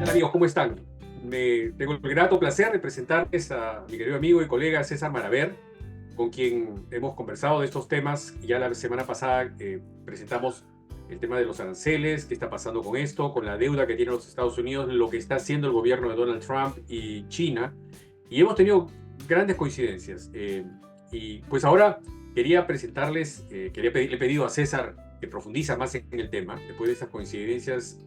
Hola amigos, ¿cómo están? Tengo el grato placer de presentarles a mi querido amigo y colega César Maraver, con quien hemos conversado de estos temas. Ya la semana pasada presentamos el tema de los aranceles, qué está pasando con esto, con la deuda que tienen los Estados Unidos, lo que está haciendo el gobierno de Donald Trump y China. Y hemos tenido grandes coincidencias. Y pues ahora quería presentarles, le he pedido a César que profundiza más en el tema, después de estas coincidencias,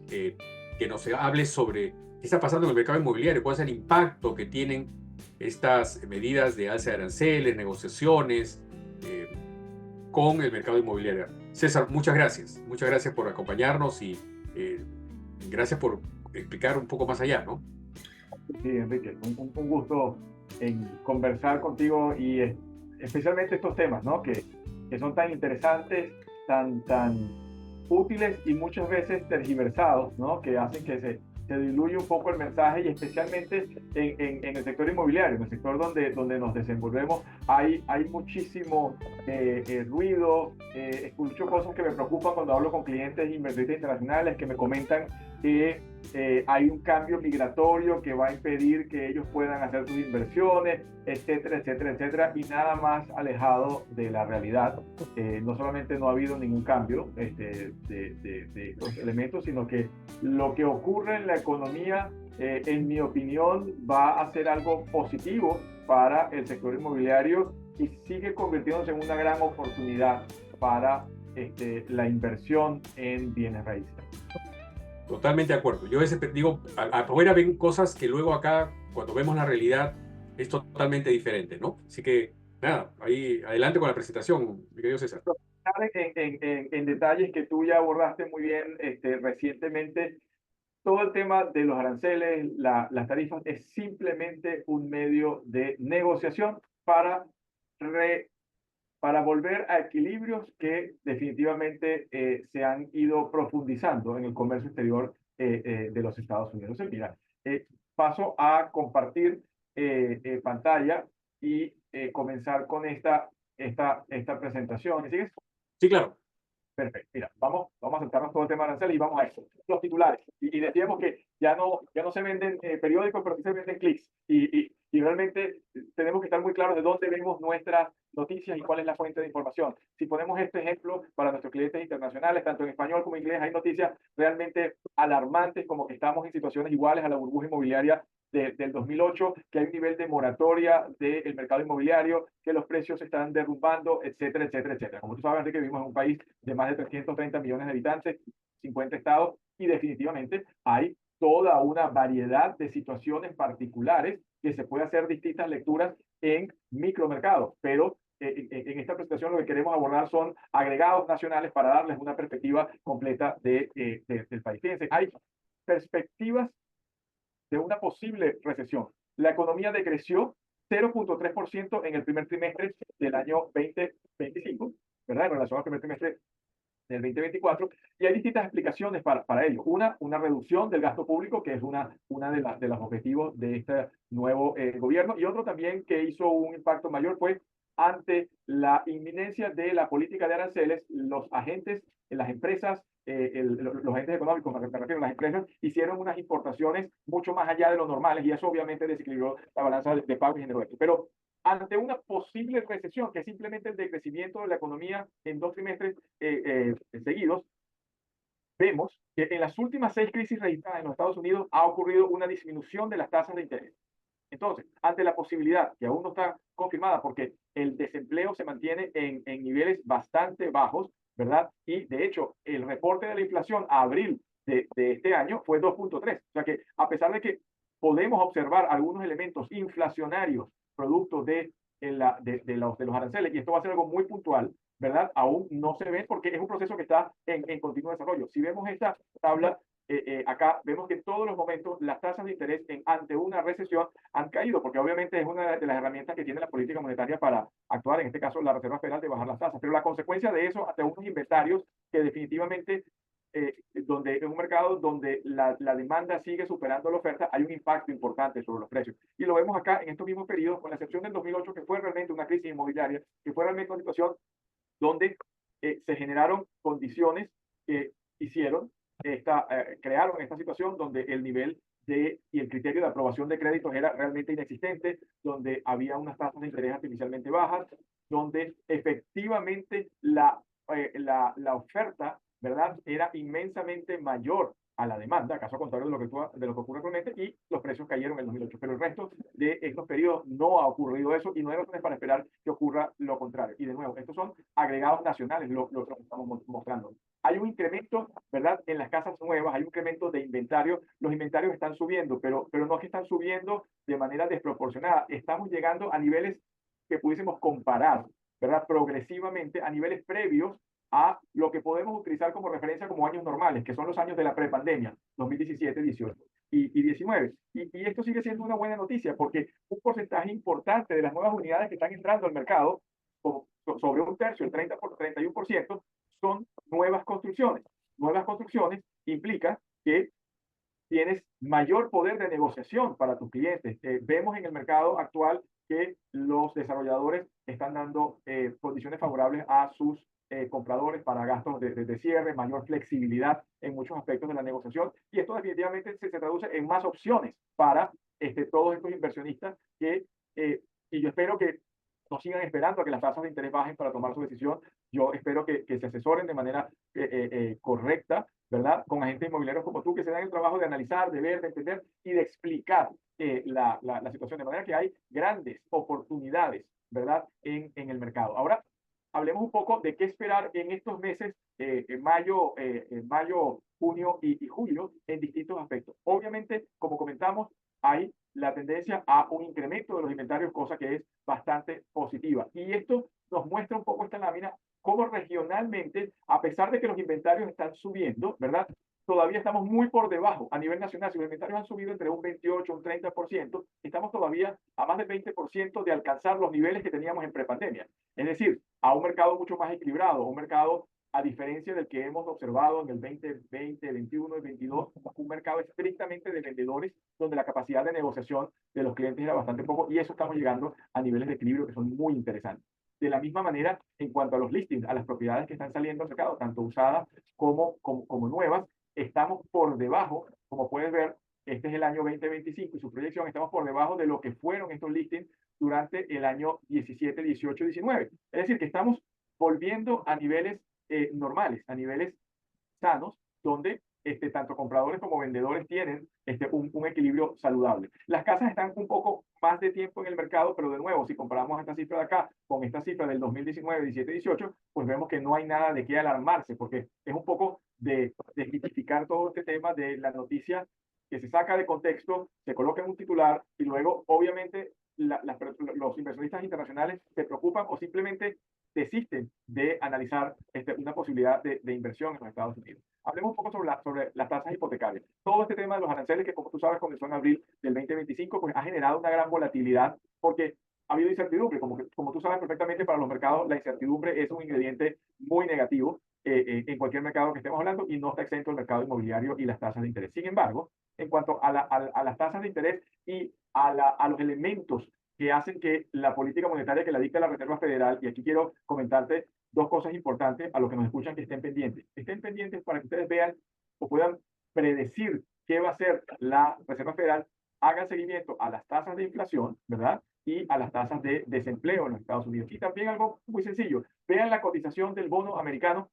que nos hable sobre qué está pasando en el mercado inmobiliario, cuál es el impacto que tienen estas medidas de alza de aranceles, negociaciones con el mercado inmobiliario. César, muchas gracias por acompañarnos y eh, gracias por explicar un poco más allá, ¿no? Sí, Enrique, un gusto en conversar contigo y especialmente estos temas, ¿no? Que son tan interesantes, tan útiles y muchas veces tergiversados, ¿no? Que hacen que se diluya un poco el mensaje y especialmente en el sector inmobiliario, en el sector donde nos desenvolvemos, hay muchísimo ruido. Escucho cosas que me preocupan cuando hablo con clientes inversionistas internacionales que me comentan que hay un cambio migratorio que va a impedir que ellos puedan hacer sus inversiones, etcétera, etcétera, etcétera, y nada más alejado de la realidad. No solamente no ha habido ningún cambio de estos elementos, sino que lo que ocurre en la economía, en mi opinión, va a ser algo positivo para el sector inmobiliario y sigue convirtiéndose en una gran oportunidad para la inversión en bienes raíces. Totalmente de acuerdo. Yo a veces digo, afuera ven cosas que luego acá, cuando vemos la realidad, es totalmente diferente, ¿no? Así que, nada, ahí adelante con la presentación, mi querido César. En detalles que tú ya abordaste muy bien recientemente, todo el tema de los aranceles, las tarifas, es simplemente un medio de negociación re, para volver a equilibrios que definitivamente se han ido profundizando en el comercio exterior de los Estados Unidos. Entonces, mira, paso a compartir pantalla y comenzar con esta presentación. ¿Me sigues? Sí, claro. Perfecto. Mira, vamos a sentarnos todo el tema de aranceles y vamos a eso. Los titulares. Y decíamos que ya no se venden periódicos, pero sí se venden clics. Y realmente tenemos que estar muy claros de dónde vemos nuestras noticias y cuál es la fuente de información. Si ponemos este ejemplo para nuestros clientes internacionales, tanto en español como en inglés, hay noticias realmente alarmantes, como que estamos en situaciones iguales a la burbuja inmobiliaria del 2008, que hay un nivel de moratoria del mercado inmobiliario, que los precios se están derrumbando, etcétera, etcétera, etcétera. Como tú sabes, Enrique, vivimos en un país de más de 330 millones de habitantes, 50 estados, y definitivamente hay toda una variedad de situaciones particulares que se puede hacer distintas lecturas en micromercados, pero en esta presentación lo que queremos abordar son agregados nacionales para darles una perspectiva completa del país. Fíjense, hay perspectivas de una posible recesión. La economía decreció 0,3% en el primer trimestre del año 2025, ¿verdad? En relación al primer trimestre del 2024, y hay distintas explicaciones para ello. Una reducción del gasto público, que es una de los objetivos de este nuevo gobierno, y otro también que hizo un impacto mayor fue ante la inminencia de la política de aranceles, los agentes, las empresas, los agentes económicos, me refiero a las empresas, hicieron unas importaciones mucho más allá de lo normales y eso obviamente desequilibró la balanza de pagos y generó esto. Pero ante una posible recesión, que es simplemente el decrecimiento de la economía en 2 trimestres seguidos, vemos que en las últimas 6 crisis registradas en los Estados Unidos ha ocurrido una disminución de las tasas de interés. Entonces, ante la posibilidad, que aún no está confirmada porque el desempleo se mantiene en niveles bastante bajos, ¿verdad? Y de hecho, el reporte de la inflación a abril de este año fue 2,3. O sea que a pesar de que podemos observar algunos elementos inflacionarios producto de los aranceles, y esto va a ser algo muy puntual, ¿verdad? Aún no se ve porque es un proceso que está en continuo desarrollo. Si vemos esta tabla, acá vemos que en todos los momentos las tasas de interés ante una recesión han caído, porque obviamente es una de las herramientas que tiene la política monetaria para actuar, en este caso la Reserva Federal, de bajar las tasas. Pero la consecuencia de eso, ante unos inventarios que definitivamente, donde en un mercado donde la demanda sigue superando la oferta, hay un impacto importante sobre los precios. Y lo vemos acá en estos mismos periodos, con la excepción del 2008, que fue realmente una crisis inmobiliaria, que fue realmente una situación donde se generaron condiciones que hicieron crearon esta situación donde el nivel y el criterio de aprobación de créditos era realmente inexistente, donde había unas tasas de interés artificialmente bajas, donde efectivamente la oferta, ¿verdad?, era inmensamente mayor a la demanda, caso contrario de lo que ocurre actualmente, y los precios cayeron en el 2008. Pero el resto de estos periodos no ha ocurrido eso y no hay razones para esperar que ocurra lo contrario. Y de nuevo, estos son agregados nacionales, lo que estamos mostrando. Hay un incremento, ¿verdad?, en las casas nuevas, hay un incremento de inventario. Los inventarios están subiendo, pero no es que están subiendo de manera desproporcionada. Estamos llegando a niveles que pudiésemos comparar, ¿verdad?, progresivamente a niveles previos a lo que podemos utilizar como referencia como años normales, que son los años de la prepandemia, 2017, 18 y 19. Y esto sigue siendo una buena noticia porque un porcentaje importante de las nuevas unidades que están entrando al mercado, sobre un tercio, el 31%, son nuevas construcciones. Nuevas construcciones implica que tienes mayor poder de negociación para tus clientes. Vemos en el mercado actual que los desarrolladores están dando condiciones favorables a sus compradores para gastos de cierre, mayor flexibilidad en muchos aspectos de la negociación, y esto definitivamente se traduce en más opciones para todos estos inversionistas y yo espero que no sigan esperando a que las tasas de interés bajen para tomar su decisión. Yo espero que se asesoren de manera correcta, ¿verdad?, con agentes inmobiliarios como tú, que se dan el trabajo de analizar, de ver, de entender y de explicar la situación, de manera que hay grandes oportunidades, ¿verdad?, en el mercado. Ahora, hablemos un poco de qué esperar en estos meses, mayo, junio y julio, en distintos aspectos. Obviamente, como comentamos, hay la tendencia a un incremento de los inventarios, cosa que es bastante positiva. Y esto nos muestra un poco esta lámina, cómo regionalmente, a pesar de que los inventarios están subiendo, ¿verdad?, todavía estamos muy por debajo a nivel nacional. Si los inventarios han subido entre un 28 un 30%, estamos todavía a más del 20% de alcanzar los niveles que teníamos en prepandemia. Es decir, a un mercado mucho más equilibrado, un mercado, a diferencia del que hemos observado en el 2020, 21 y 22, un mercado estrictamente de vendedores, donde la capacidad de negociación de los clientes era bastante poco, y eso estamos llegando a niveles de equilibrio que son muy interesantes. De la misma manera, en cuanto a los listings, a las propiedades que están saliendo al mercado, tanto usadas como nuevas, estamos por debajo, como puedes ver, este es el año 2025 y su proyección, estamos por debajo de lo que fueron estos listings durante el año 17, 18, 19. Es decir, que estamos volviendo a niveles normales, a niveles sanos, donde tanto compradores como vendedores tienen un equilibrio saludable. Las casas están un poco más de tiempo en el mercado, pero de nuevo, si comparamos esta cifra de acá con esta cifra del 2019, 17, 18, pues vemos que no hay nada de qué alarmarse, porque es un poco de desmitificar todo este tema de la noticia que se saca de contexto, se coloca en un titular y luego, obviamente, los inversionistas internacionales se preocupan o simplemente desisten de analizar una posibilidad de inversión en los Estados Unidos. Hablemos un poco sobre las tasas hipotecarias. Todo este tema de los aranceles, que como tú sabes comenzó en abril del 2025, pues ha generado una gran volatilidad porque ha habido incertidumbre. Como tú sabes perfectamente, para los mercados la incertidumbre es un ingrediente muy negativo en cualquier mercado que estemos hablando, y no está exento el mercado inmobiliario y las tasas de interés. Sin embargo, en cuanto a las tasas de interés y a los elementos que hacen que la política monetaria que la dicta la Reserva Federal, y aquí quiero comentarte dos cosas importantes a los que nos escuchan que estén pendientes. Estén pendientes para que ustedes vean o puedan predecir qué va a hacer la Reserva Federal, hagan seguimiento a las tasas de inflación, ¿verdad?, y a las tasas de desempleo en los Estados Unidos. Y también algo muy sencillo, vean la cotización del bono americano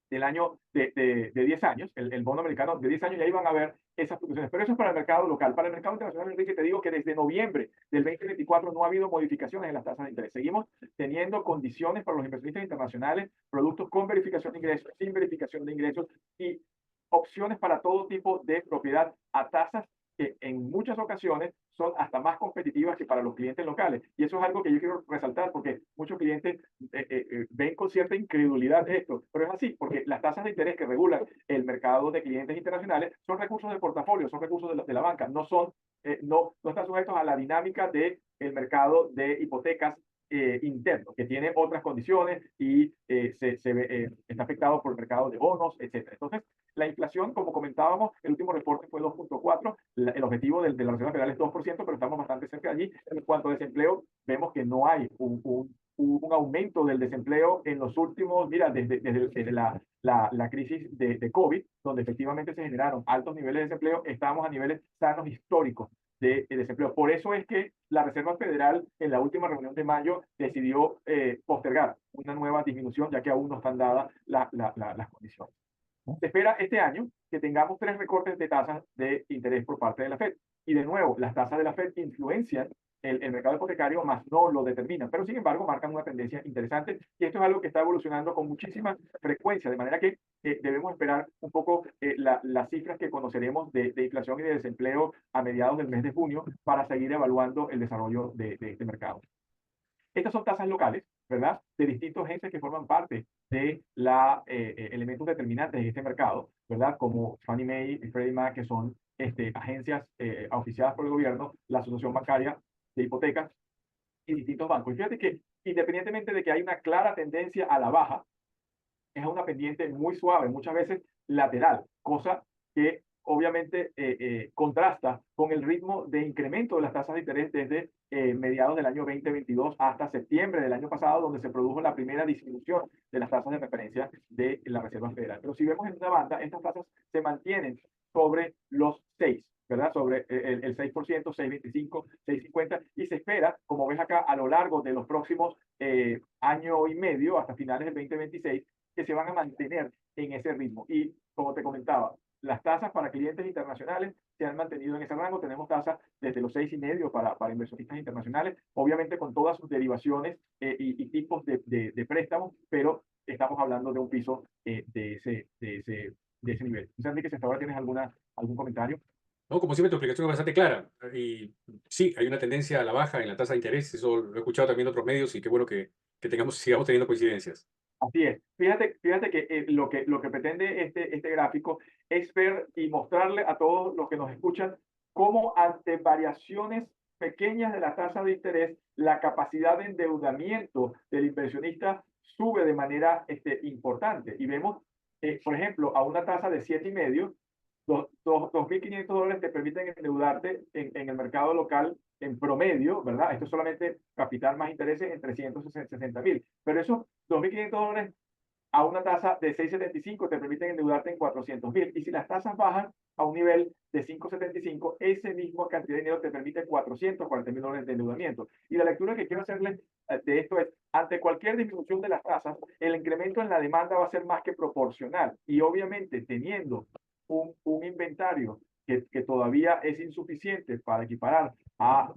del año de 10 años, el bono americano de 10 años, y ahí van a ver esas fluctuaciones. Pero eso es para el mercado local. Para el mercado internacional, Enrique, te digo que desde noviembre del 2024 no ha habido modificaciones en las tasas de interés. Seguimos teniendo condiciones para los inversionistas internacionales, productos con verificación de ingresos, sin verificación de ingresos, y opciones para todo tipo de propiedad a tasas que en muchas ocasiones son hasta más competitivas que para los clientes locales. Y eso es algo que yo quiero resaltar, porque muchos clientes ven con cierta incredulidad esto, pero es así, porque las tasas de interés que regulan el mercado de clientes internacionales son recursos de portafolio, son recursos de la banca, no están sujetos a la dinámica del mercado de hipotecas interno, que tiene otras condiciones y está afectado por el mercado de bonos, etcétera. Entonces, la inflación, como comentábamos, el último reporte fue 2.4, el objetivo la Reserva Federal es 2%, pero estamos bastante cerca de allí. En cuanto a desempleo, vemos que no hay un aumento del desempleo en los últimos, mira, desde la crisis de COVID, donde efectivamente se generaron altos niveles de desempleo, estamos a niveles sanos históricos de desempleo. Por eso es que la Reserva Federal en la última reunión de mayo decidió postergar una nueva disminución, ya que aún no están dadas las condiciones. Se espera este año que tengamos 3 recortes de tasas de interés por parte de la Fed. Y de nuevo, las tasas de la Fed influencian el mercado hipotecario, más no lo determinan, pero sin embargo marcan una tendencia interesante y esto es algo que está evolucionando con muchísima frecuencia, de manera que debemos esperar un poco las cifras que conoceremos de inflación y de desempleo a mediados del mes de junio para seguir evaluando el desarrollo de este mercado. Estas son tasas locales, ¿verdad? De distintos agentes que forman parte de la elementos determinantes de este mercado, ¿verdad? Como Fannie Mae y Freddie Mac, que son agencias auspiciadas por el gobierno, la Asociación Bancaria de Hipotecas y distintos bancos. Y fíjate que independientemente de que hay una clara tendencia a la baja, es una pendiente muy suave, muchas veces lateral, cosa que obviamente contrasta con el ritmo de incremento de las tasas de interés desde mediados del año 2022 hasta septiembre del año pasado, donde se produjo la primera disminución de las tasas de referencia de la Reserva Federal. Pero si vemos en una banda, estas tasas se mantienen sobre los 6, ¿verdad? Sobre el 6%, 6,25, 6,50, y se espera, como ves acá, a lo largo de los próximos año y medio, hasta finales del 2026, que se van a mantener en ese ritmo. Y como te comentaba, las tasas para clientes internacionales se han mantenido en ese rango. Tenemos tasas desde los 6,5 para inversionistas internacionales, obviamente con todas sus derivaciones y tipos de préstamos, pero estamos hablando de un piso de ese nivel. Enrique, si hasta ahora tienes algún comentario. No, como siempre, tu explicación es bastante clara. Y sí, hay una tendencia a la baja en la tasa de interés. Eso lo he escuchado también en otros medios y qué bueno que sigamos teniendo coincidencias. Así es. Fíjate que, lo que pretende este gráfico es ver y mostrarle a todos los que nos escuchan cómo ante variaciones pequeñas de la tasa de interés, la capacidad de endeudamiento del inversionista sube de manera importante. Y vemos, por ejemplo, a una tasa de 7,5, $2,500 te permiten endeudarte en el mercado local en promedio, ¿verdad? Esto es solamente capital más intereses en 360,000. Pero esos $2,500 a una tasa de 6,75 te permiten endeudarte en 400,000. Y si las tasas bajan a un nivel de 5,75, ese mismo cantidad de dinero te permite $440,000 de endeudamiento. Y la lectura que quiero hacerles de esto es, ante cualquier disminución de las tasas, el incremento en la demanda va a ser más que proporcional. Y obviamente teniendo un inventario que todavía es insuficiente para equiparar a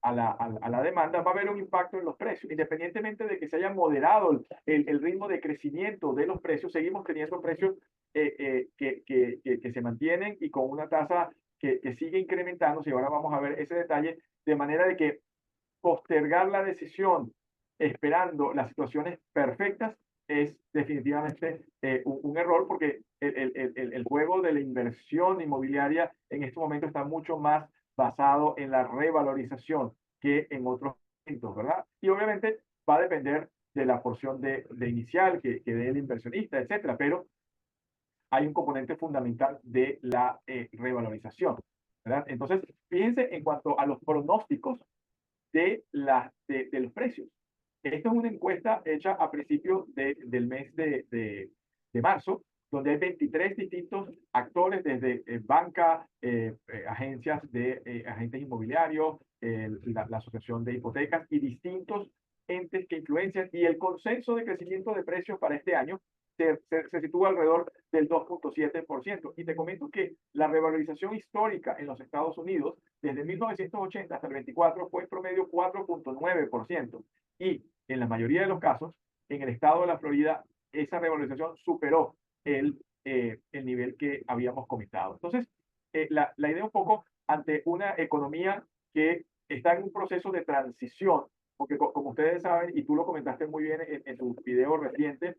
la demanda, va a haber un impacto en los precios. Independientemente de que se haya moderado el ritmo de crecimiento de los precios, seguimos teniendo precios que se mantienen y con una tasa que sigue incrementándose. Y ahora vamos a ver ese detalle, de manera de que postergar la decisión esperando las situaciones perfectas es definitivamente un error, porque el juego de la inversión inmobiliaria en este momento está mucho más basado en la revalorización que en otros momentos, ¿verdad? Y obviamente va a depender de la porción de inicial que dé el inversionista, etcétera, pero hay un componente fundamental de la revalorización, ¿verdad? Entonces, fíjense en cuanto a los pronósticos de los precios. Esta es una encuesta hecha a principios del mes de marzo, donde hay 23 distintos actores, desde banca, agencias de agentes inmobiliarios, la Asociación de Hipotecas y distintos entes que influencian. Y el consenso de crecimiento de precios para este año se sitúa alrededor del 2,7%. Y te comento que la revalorización histórica en los Estados Unidos desde 1980 hasta el 24 fue en promedio 4,9%. Y en la mayoría de los casos, en el estado de la Florida, esa revalorización superó el nivel que habíamos comentado. Entonces, la idea un poco ante una economía que está en un proceso de transición, porque como ustedes saben, y tú lo comentaste muy bien en tu video reciente,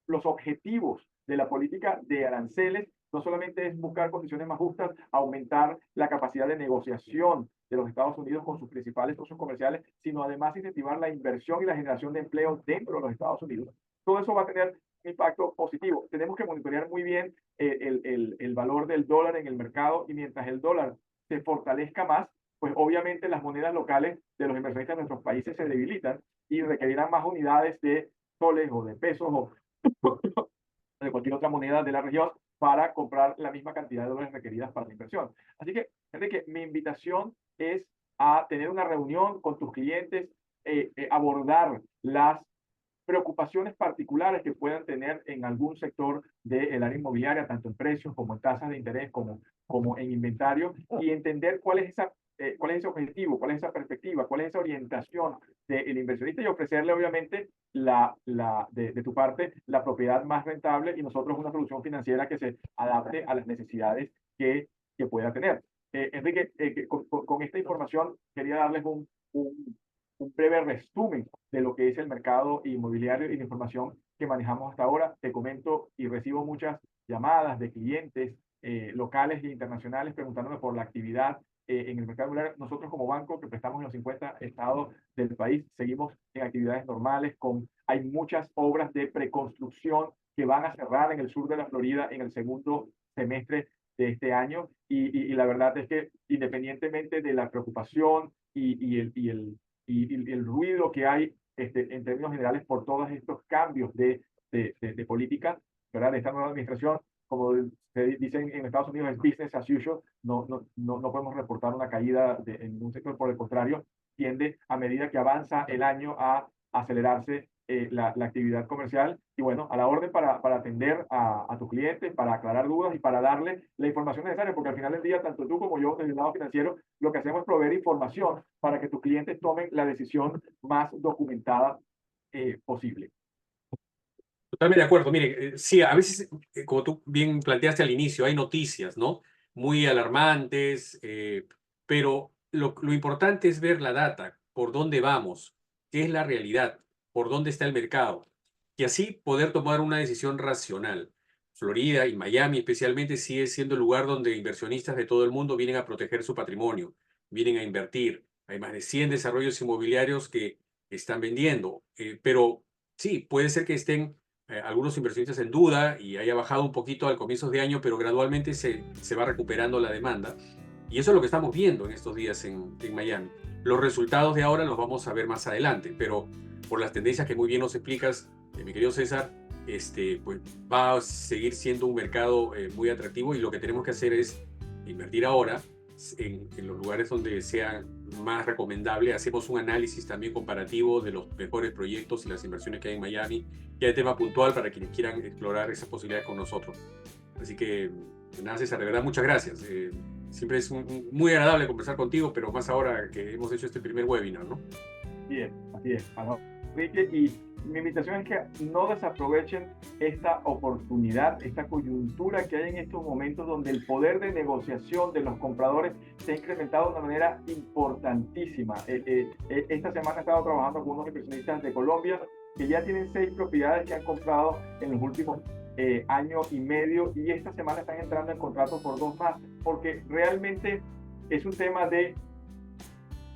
los objetivos de la política de aranceles no solamente es buscar condiciones más justas, aumentar la capacidad de negociación de los Estados Unidos con sus principales socios comerciales, sino además incentivar la inversión y la generación de empleo dentro de los Estados Unidos. Todo eso va a tener un impacto positivo. Tenemos que monitorear muy bien el valor del dólar en el mercado, y mientras el dólar se fortalezca más, pues obviamente las monedas locales de los inversionistas de nuestros países se debilitan y requerirán más unidades de soles o de pesos o de cualquier otra moneda de la región para comprar la misma cantidad de dólares requeridas para la inversión. Así que, Enrique, mi invitación es a tener una reunión con tus clientes, abordar las preocupaciones particulares que puedan tener en algún sector del área inmobiliaria, tanto en precios como en tasas de interés, como en inventario, y entender cuál es ese objetivo, cuál es esa perspectiva, cuál es esa orientación del inversionista y ofrecerle obviamente de tu parte la propiedad más rentable y nosotros una solución financiera que se adapte a las necesidades que pueda tener. Enrique, con esta información quería darles un breve resumen de lo que es el mercado inmobiliario y la información que manejamos hasta ahora. Te comento y recibo muchas llamadas de clientes locales e internacionales preguntándome por la actividad en el mercado inmobiliario. Nosotros como banco que prestamos en los 50 estados del país seguimos en actividades normales. Hay muchas obras de preconstrucción que van a cerrar en el sur de la Florida en el segundo semestre de este año y la verdad es que independientemente de la preocupación y el ruido que hay en términos generales por todos estos cambios de política, ¿verdad? De esta nueva administración, como se dicen en Estados Unidos, es business as usual, no podemos reportar una caída en un sector, por el contrario, tiende a medida que avanza el año a acelerarse la actividad comercial y bueno, a la orden para atender a tus clientes, para aclarar dudas y para darle la información necesaria, porque al final del día, tanto tú como yo, desde el lado financiero, lo que hacemos es proveer información para que tus clientes tomen la decisión más documentada posible. Totalmente de acuerdo. Mire, sí, a veces, como tú bien planteaste al inicio, hay noticias, ¿no? Muy alarmantes, pero lo importante es ver la data, por dónde vamos, qué es la realidad, por dónde está el mercado, y así poder tomar una decisión racional. Florida y Miami especialmente sigue siendo el lugar donde inversionistas de todo el mundo vienen a proteger su patrimonio, vienen a invertir. Hay más de 100 desarrollos inmobiliarios que están vendiendo, pero sí, puede ser que estén algunos inversionistas en duda y haya bajado un poquito al comienzo de año, pero gradualmente se va recuperando la demanda. Y eso es lo que estamos viendo en estos días en Miami. Los resultados de ahora los vamos a ver más adelante, pero por las tendencias que muy bien nos explicas, mi querido César, pues va a seguir siendo un mercado muy atractivo y lo que tenemos que hacer es invertir ahora en los lugares donde sea más recomendable. Hacemos un análisis también comparativo de los mejores proyectos y las inversiones que hay en Miami, y hay tema puntual para quienes quieran explorar esas posibilidades con nosotros. Así que, nada, César, de verdad, muchas gracias. Siempre es muy agradable conversar contigo, pero más ahora que hemos hecho este primer webinar, ¿no? Así es. Enrique, y mi invitación es que no desaprovechen esta oportunidad, esta coyuntura que hay en estos momentos donde el poder de negociación de los compradores se ha incrementado de una manera importantísima. Esta semana he estado trabajando con unos inversionistas de Colombia que ya tienen 6 propiedades que han comprado en los últimos año y medio y esta semana están entrando en contrato por 2 más, porque realmente es un tema de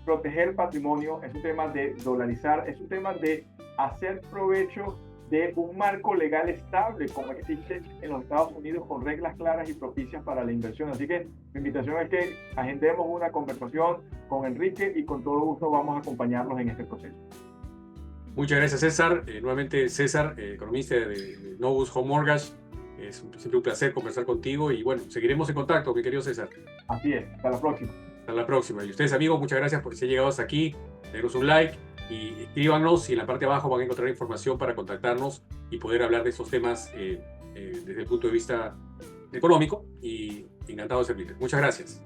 proteger patrimonio, es un tema de dolarizar, es un tema de hacer provecho de un marco legal estable como existe en los Estados Unidos con reglas claras y propicias para la inversión. Así que mi invitación es que agendemos una conversación con Enrique y con todo gusto vamos a acompañarlos en este proceso. Muchas gracias, César. Nuevamente, César, economista de Novus Home Mortgage. Es siempre un placer conversar contigo y bueno, seguiremos en contacto, mi querido César. Así es, hasta la próxima. Hasta la próxima. Y ustedes, amigos, muchas gracias por si han llegado hasta aquí. Denos un like y escríbanos y en la parte de abajo van a encontrar información para contactarnos y poder hablar de estos temas desde el punto de vista económico y encantado de servirles. Muchas gracias.